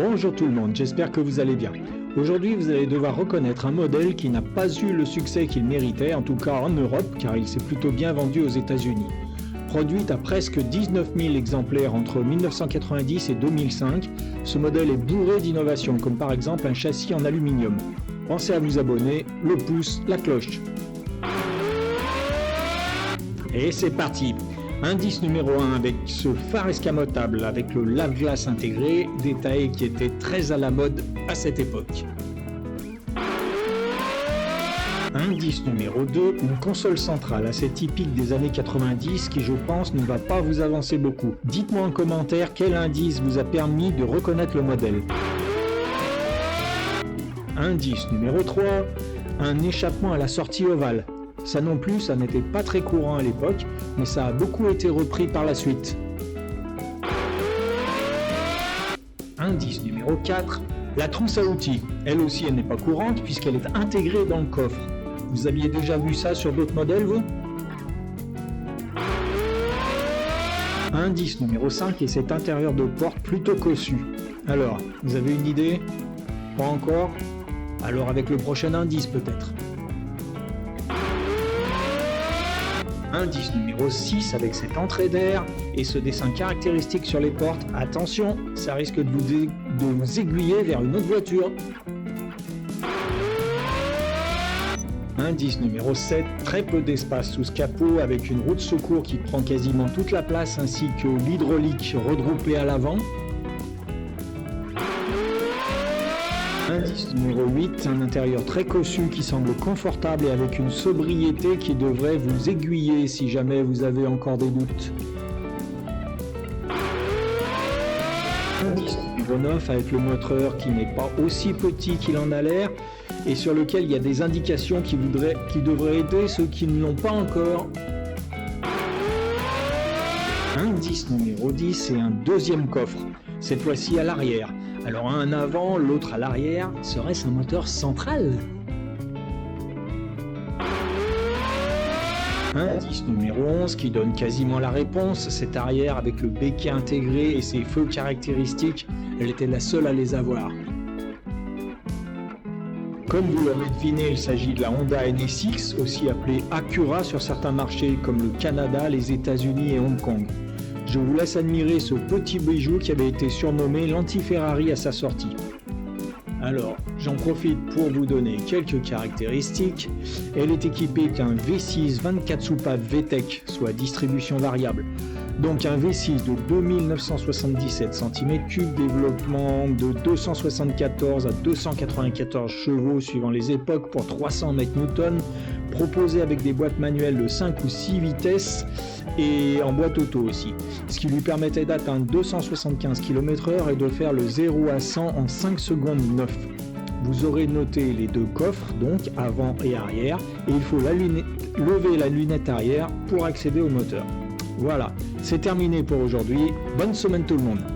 Bonjour tout le monde, j'espère que vous allez bien. Aujourd'hui, vous allez devoir reconnaître un modèle qui n'a pas eu le succès qu'il méritait, en tout cas en Europe, car il s'est plutôt bien vendu aux États-Unis. Produite à presque 19 000 exemplaires entre 1990 et 2005, ce modèle est bourré d'innovations, comme par exemple un châssis en aluminium. Pensez à vous abonner, le pouce, la cloche. Et c'est parti! Indice numéro 1 avec ce phare escamotable avec le lave-glace intégré, détail qui était très à la mode à cette époque. Indice numéro 2, une console centrale assez typique des années 90 qui je pense ne va pas vous avancer beaucoup. Dites-moi en commentaire quel indice vous a permis de reconnaître le modèle. Indice numéro 3, un échappement à la sortie ovale. Ça non plus, ça n'était pas très courant à l'époque, mais ça a beaucoup été repris par la suite. Indice numéro 4, la trousse à outils. Elle aussi, elle n'est pas courante puisqu'elle est intégrée dans le coffre. Vous aviez déjà vu ça sur d'autres modèles, vous? Indice numéro 5 et cet intérieur de porte plutôt cossu. Alors, vous avez une idée? Pas encore? Alors avec le prochain indice peut-être. Indice numéro 6 avec cette entrée d'air et ce dessin caractéristique sur les portes. Attention, ça risque de vous aiguiller vers une autre voiture. Indice numéro 7, très peu d'espace sous ce capot avec une roue de secours qui prend quasiment toute la place ainsi que l'hydraulique redroupée à l'avant. Indice numéro 8, un intérieur très cossu qui semble confortable et avec une sobriété qui devrait vous aiguiller si jamais vous avez encore des doutes. Indice numéro 9 avec le moteur qui n'est pas aussi petit qu'il en a l'air et sur lequel il y a des indications qui devraient aider ceux qui ne l'ont pas encore. Indice numéro 10, c'est un deuxième coffre, cette fois-ci à l'arrière. Alors un avant, l'autre à l'arrière, serait-ce un moteur central? Indice numéro 11 qui donne quasiment la réponse, cet arrière avec le béquet intégré et ses feux caractéristiques, elle était la seule à les avoir. Comme vous l'avez deviné, il s'agit de la Honda NSX, aussi appelée Acura sur certains marchés comme le Canada, les États-Unis et Hong Kong. Je vous laisse admirer ce petit bijou qui avait été surnommé l'anti-Ferrari à sa sortie. Alors, j'en profite pour vous donner quelques caractéristiques. Elle est équipée d'un V6 24 soupapes VTEC, soit distribution variable. Donc un V6 de 2977 cm3, développement de 274 à 294 chevaux suivant les époques pour 300 Nm, proposé avec des boîtes manuelles de 5 ou 6 vitesses et en boîte auto aussi, ce qui lui permettait d'atteindre 275 km/h et de faire le 0 à 100 en 5 secondes 9. Vous aurez noté les deux coffres, donc avant et arrière, et il faut lever la lunette arrière pour accéder au moteur. Voilà, c'est terminé pour aujourd'hui. Bonne semaine tout le monde.